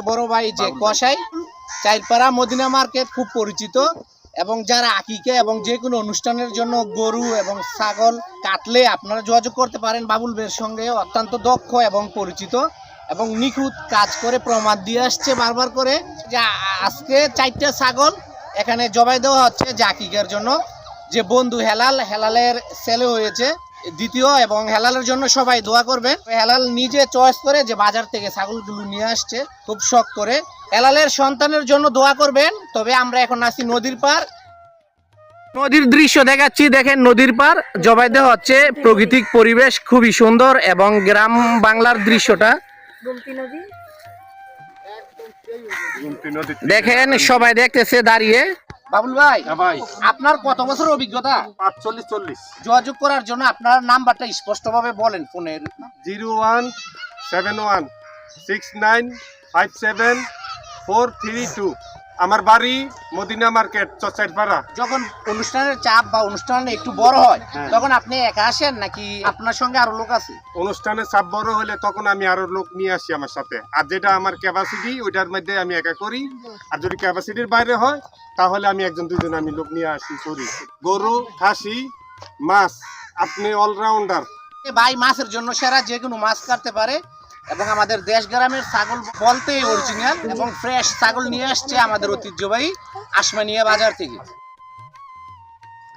বড় ভাই যে কসাই, চাইলপাড়া মদিনা মার্কেট খুব পরিচিত। এবং যারা আকিকা এবং যে কোনো অনুষ্ঠানের জন্য গরু এবং ছাগল কাটলে আপনারা যোগাযোগ করতে পারেন বাবুল ভাইয়ের সঙ্গে। অত্যন্ত দক্ষ এবং পরিচিত এবং নিখুঁত কাজ করে প্রমাণ দিয়ে আসছে বারবার করে। যে আজকে 4টা ছাগল এখানে জবাই দেওয়া হচ্ছে যে আকিকার জন্য। যে বন্ধু হেলালের ছেলে হয়েছে দ্বিতীয়, এবং হেলালের জন্য সবাই দোয়া করবেন। হেলাল নিজে চয়েস করে যে বাজার থেকে ছাগলগুলো নিয়ে আসছে খুব শখ করে। হেলালের সন্তানের জন্য দোয়া করবেন। তবে আমরা এখন আছি নদীর পার, নদীর দৃশ্য দেখাচ্ছি। দেখেন নদীর পার জবাই দেওয়া হচ্ছে, প্রাকৃতিক পরিবেশ খুবই সুন্দর এবং গ্রাম বাংলার দৃশ্যটা দেখেন, সবাই দেখতেছে দাঁড়িয়ে। বাবুল ভাই, আপনার কত বছর অভিজ্ঞতা? 40 যোগাযোগ করার জন্য আপনার নাম্বারটা স্পষ্টভাবে বলেন ফোনের। 01716957 আমার বাড়ি মদিনা মার্কেট চচাইপাড়া। যখন অনুষ্ঠানের চাপ বা অনুষ্ঠান একটু বড় হয় তখন আপনি একা আসেন নাকি আপনার সঙ্গে আরো লোক আছে? অনুষ্ঠানের চাপ বড় হলে তখন আমি আরো লোক নিয়ে আসি আমার সাথে। আর যেটা আমার ক্যাপাসিটি ওইটার মধ্যে আমি একা করি। আর যদি ক্যাপাসিটির বাইরে হয় তাহলে আমি 1-2 আমি লোক নিয়ে আসি করি। গরু, খাসি, মাছ, আপনি অলরাউন্ডার। ভাই মাছের জন্য সেরা, যে কোনো মাছ কাটতে পারে। এবং আমাদের দেশ গ্রামের ছাগল বলতে অরিজিনাল এবং ফ্রেশ ছাগল নিয়ে আসছে আমাদের ঐতিহ্যবাহী আসমানিয়া বাজার থেকে।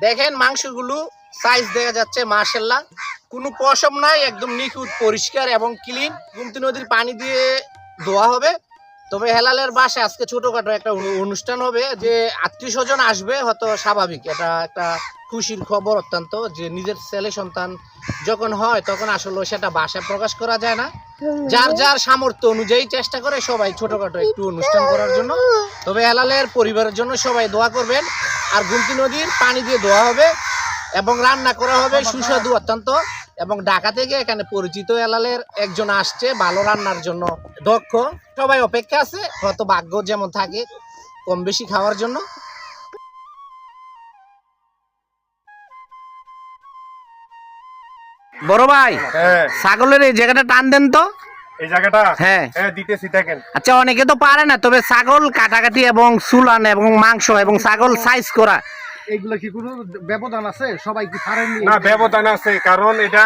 দেখেন মাংসগুলো সাইজ দেখা যাচ্ছে মাশাআল্লাহ, কোনো পশম নাই, একদম নিখুঁত পরিষ্কার এবং ক্লিন। গুমতি নদীর পানি দিয়ে ধোয়া হবে। তবে হেলালের বাসায় আজকে ছোটখাটো একটা অনুষ্ঠান হবে, যে আত্মীয় স্বজন আসবে, হয়তো স্বাভাবিক। এটা একটা খুশির খবর অত্যন্ত, যে নিজের ছেলে সন্তান যখন হয় তখন আসলে সেটা ভাষায় প্রকাশ করা যায় না। যার যার সামর্থ্য অনুযায়ী চেষ্টা করে সবাই ছোটখাটো একটু অনুষ্ঠান করার জন্য। তবে হেলালের পরিবারের জন্য সবাই দোয়া করবেন। আর গুমতি নদীর পানি দিয়ে ধোয়া হবে এবং রান্না করা হবে সুস্বাদু অত্যন্ত। এবং ঢাকা থেকে এখানে পরিচিত হেলালের একজন আসছে ভালো রান্নার জন্য দক্ষ। সবাই অপেক্ষা আছে, হয়তো ভাগ্য যেমন থাকে কম বেশি খাওয়ার জন্য। বড় ভাই, ছাগলের এই জায়গাটা টান দেন তো। এই জায়গাটা হ্যাঁ দিতেছি দেখেন। আচ্ছা, অনেকে তো পারে না, তবে ছাগল কাটাকাটি এবং চুলান এবং মাংস এবং ছাগল সাইজ করা, এগুলো কি কোনো ব্যবধান আছে? সবাই কি পারেননি? না, ব্যবধান আছে। কারণ এটা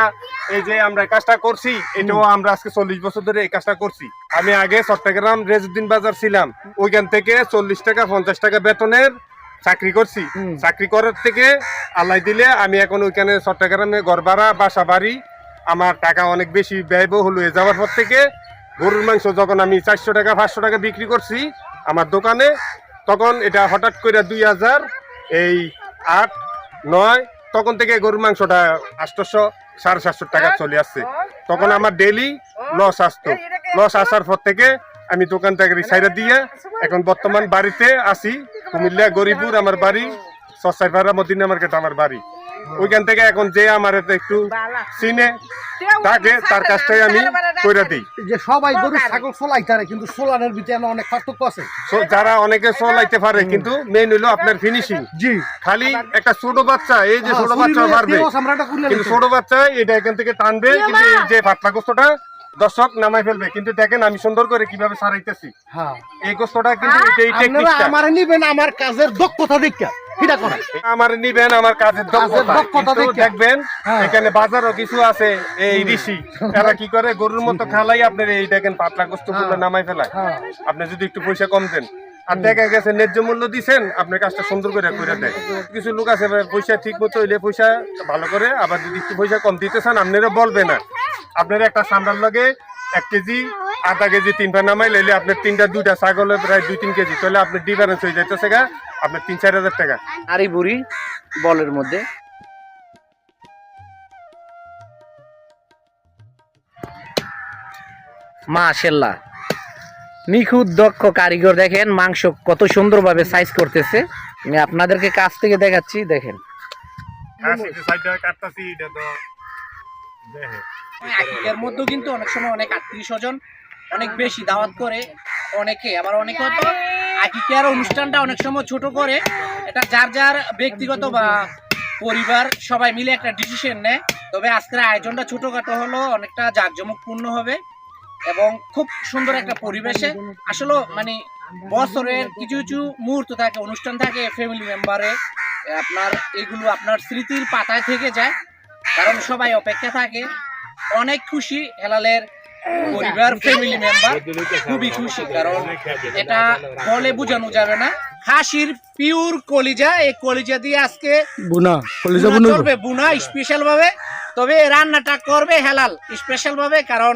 এই যে আমরা কাজটা করছি, এটাও আমরা আজকে 40 বছর ধরে এই কাজটা করছি। আমি আগে চট্টগ্রাম রেজউদ্দিন বাজার ছিলাম, ওইখান থেকে 40 টাকা 50 টাকা বেতনের চাকরি করছি। চাকরি করার থেকে আল্লাহ দিলে আমি এখন ওইখানে চট্টগ্রামে ঘর ভাড়া, বাসা বাড়ি, আমার টাকা অনেক বেশি ব্যয়বহুল হয়ে যাওয়ার পর থেকে গরুর মাংস যখন আমি 400 টাকা 500 টাকা বিক্রি করছি আমার দোকানে, তখন এটা হঠাৎ করে 2008-9 তখন থেকে গরুর মাংসটা 800 750 টাকা চলে আসছে। তখন আমার ডেইলি লস আসতো। লস আসার পর থেকে আমি দোকানটাকে রিসাইডে দিয়ে এখন বর্তমান বাড়িতে আছি। কুমিল্লা গরিপুর আমার বাড়ি, চচাইপাড়া মদিনা মার্কেট আমার বাড়ি। ওইখান থেকে এখন যে আমার একটু চিনে তাকে তার কাজটাই আমি করে দিই। যে সবাই গরু ছাগল চলাইতে পারে, কিন্তু চলানোর ভিতরে অনেক পার্থক্য আছে। যারা অনেকে চলাইতে পারে, কিন্তু মেইন হলো আপনার ফিনিশিং। জি, খালি একটা ছোট বাচ্চা, এই যে ছোট বাচ্চা পারবে, কিন্তু ছোট বাচ্চা এটা এখান থেকে টানবে, কিন্তু এই যে পাতলা গোস্তটা দর্শক নামাই ফেলবে। কিন্তু দেখেন আমি সুন্দর করে কিভাবে সারাইতেছি এই গোস্তটা, কিন্তু এই টেকনিকটা আমার নিবেন আমার কাজের দক্ষতা দেখা এটা করা, আমার নিবেন আমার কাজের দক্ষতা দেখবেন। এখানে বাজারও কিছু আছে এই ঋষি, এরা কি করে গরুর মতো খালাই আপনার এই দেখেন পাতলা গোস্ত গুলো নামাই ফেলায়। আপনি যদি একটু পয়সা কম দেন আর দেখা গেছে ন্যায্য মূল্য দিচ্ছেন, আপনার কাজটা সুন্দর করে দেয়। কিছু লোক আছে পয়সা ঠিক মতো হইলে পয়সা ভালো করে, আবার যদি একটু পয়সা কম দিতে চান আপনারা বলবে না। আপনারা একটা সামরার লগে 1 কেজি আধা কেজি 3 পা নামাই লইলে আপনার 2টা ছাগলে প্রায় 2-3 কেজি, তাহলে আপনার ডিফারেন্স হয়ে যাইতেছে গা আপনার 3-4 হাজার টাকা। আর এই বুড়ি বলের মধ্যে মাশাআল্লাহ, নিখুঁত দক্ষ কারিগর। দেখেন মাংস কত সুন্দরভাবে সাইজ করতেছে। আমি আপনাদেরকে কাছ থেকে দেখাচ্ছি, দেখেন। এর মধ্যে কিন্তু অনেক সময় অনেক আত্মীয় স্বজন অনেক বেশি দাওয়াত করে, অনেকে আবার অনেকে হয়তো আকিকার অনুষ্ঠানটা অনেক সময় ছোট করে। এটা যার যার ব্যক্তিগত বা পরিবার সবাই মিলে একটা ডিসিশন নেয়। তবে আজকের আয়োজনটা ছোটখাটো হলো, অনেকটা জাঁকজমকপূর্ণ হবে এবং খুব সুন্দর একটা পরিবেশে আসলে মানে বছরের কিছু কিছু মুহূর্ত থাকে, অনুষ্ঠান থাকে ফ্যামিলি মেম্বারে, আপনার এগুলো আপনার স্মৃতির পাতায় থেকে যায়, কারণ সবাই অপেক্ষা থাকে। অনেক খুশি হেলালের পরিবার, ফ্যামিলি মেম্বার খুবই খুশি, কারণ এটা বলে বোঝানো যাবে না। খাসির পিওর কলিজা, এই কলিজা দিয়ে আজকে বুনা কলিজা বুনা করবে, বুনা স্পেশাল ভাবে। তবে রান্নাটা করবে হেলাল স্পেশাল ভাবে, কারণ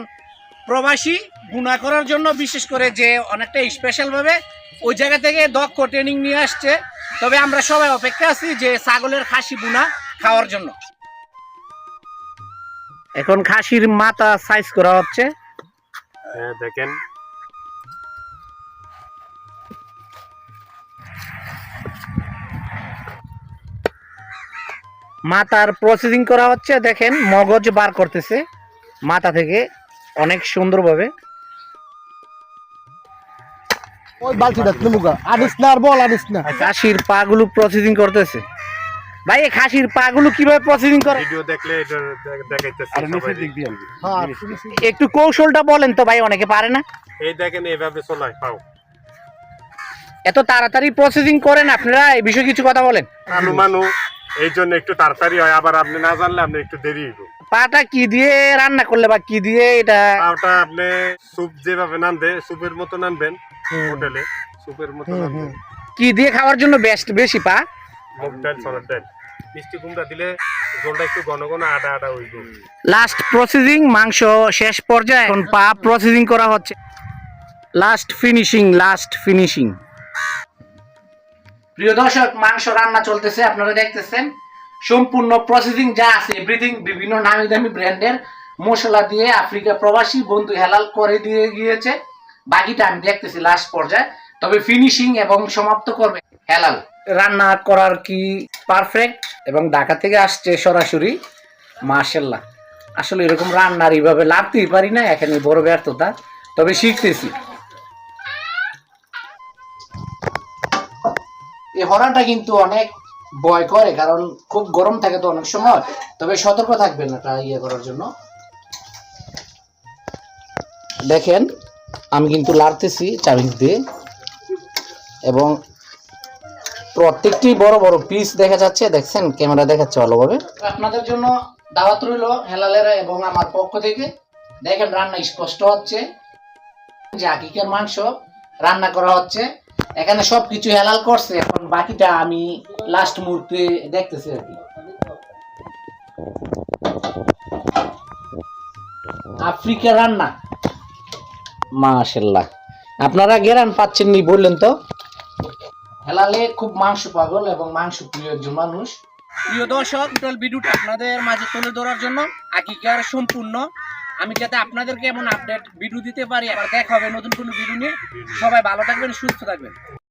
প্রবাসী বুনা করার জন্য বিশেষ করে যে অনেকটা স্পেশাল ভাবে ওই জায়গা থেকে দক্ষ ট্রেনিং নিয়ে আসছে। তবে আমরা সবাই অপেক্ষা আছি যে ছাগলের খাসি বুনা খাওয়ার জন্য। এখন খাসির মাথা সাইজ করা হচ্ছে। হ্যাঁ দেখেন, মাথার প্রসেসিং করা হচ্ছে, দেখেন মগজ বার করতেছে মাথা থেকে অনেক সুন্দরভাবে। ওই বালতিটা মুগা আনিস না, আর বল আনিস না। খাসির পা গুলো প্রসেসিং করতেছে। ভাই এই খাসির পা গুলো কিভাবে প্রসেসিং করে ভিডিও দেখলে এটা দেখাইতেছি সবাই। হ্যাঁ একটু কৌশলটা বলেন তো ভাই, অনেকে পারে না। এই দেখেন এইভাবে চলায় পাও। এত তাড়াতাড়ি প্রসেসিং করেন আপনারা, এই বিষয়ে কিছু কথা বলেন। মানু এই জন্য একটু তাড়াতাড়ি হয়, আবার আপনি না জানলে আপনি একটু দেরি হইব। পাটা কি দিয়ে রান্না করলে বা কি দিয়ে এটা? ওটা আপনি স্যুপ যেভাবে নানবে স্যুপের মতো নানবেন, হোটেলে স্যুপের মতো নানবেন। কি দিয়ে খাওয়ার জন্য বেস্ট বেশি পা? মুগ ডাল, ছোলার ডাল, মিষ্টি কুমড়া দিলে ঝোলটা একটু ঘন ঘন আটা আটা হইব। লাস্ট প্রসেসিং, মাংস শেষ পর্যায়ে, এখন পা প্রসেসিং করা হচ্ছে। Last finishing. প্রিয় দর্শক, মাংস রান্না চলতেছে, আপনারা দেখতেছেন। সম্পূর্ণ প্রসেসিং যা আছে এভরিথিং বিভিন্ন নামি দামি ব্র্যান্ডের মশলা দিয়ে আফ্রিকা প্রবাসী বন্ধু হেলাল করে দিয়ে গিয়েছে। বাকিটা আমি দেখতেছি লাস্ট পর্যায়ে, তবে ফিনিশিং এবং সমাপ্ত করবে হেলাল। রান্না করার কি পারফেক্ট, এবং ঢাকা থেকে আসছে সরাসরি। মাশাআল্লাহ, আসলে এরকম রান্নার এইভাবে লাগতেই পারি না, এখানে বড় ব্যর্থতা, তবে শিখতেছি। এই হরাটা কিন্তু অনেক ভয় করে, কারণ খুব গরম থাকে তো অনেক সময়, তবে সতর্ক থাকবেন এটা ইয়ে করার জন্য। দেখেন আমি কিন্তু লাড়তেছি চাবিক দিয়ে, এবং প্রত্যেকটি বড় বড় পিস দেখা যাচ্ছে, দেখছেন ক্যামেরা দেখাচ্ছে ভালোভাবে। আপনাদের জন্য দাওয়াত রইল হেলালের এবং আমার পক্ষ থেকে। দেখেন রান্না স্পষ্ট হচ্ছে, যে আকিকার মাংস রান্না করা হচ্ছে। এখানে সবকিছু হেলাল করছে, এখন বাকিটা আমি লাস্ট মুহূর্তে দেখতেছি আর কি। আফ্রিকা রান্না মাশাআল্লাহ, আপনারা গেরান পাচ্ছেন নি বললেন তো। হেলালে খুব মাংস পাগল এবং মাংস প্রিয় একজন মানুষ। প্রিয় দর্শক, টোটাল ভিডিওটা আপনাদের মাঝে তুলে ধরার জন্য আকিকার সম্পূর্ণ, আমি যাতে আপনাদেরকে এমন আপডেট ভিডিও দিতে পারি। আবার দেখা হবে নতুন কোনো ভিডিও নিয়ে। সবাই ভালো থাকবেন, সুস্থ থাকবেন।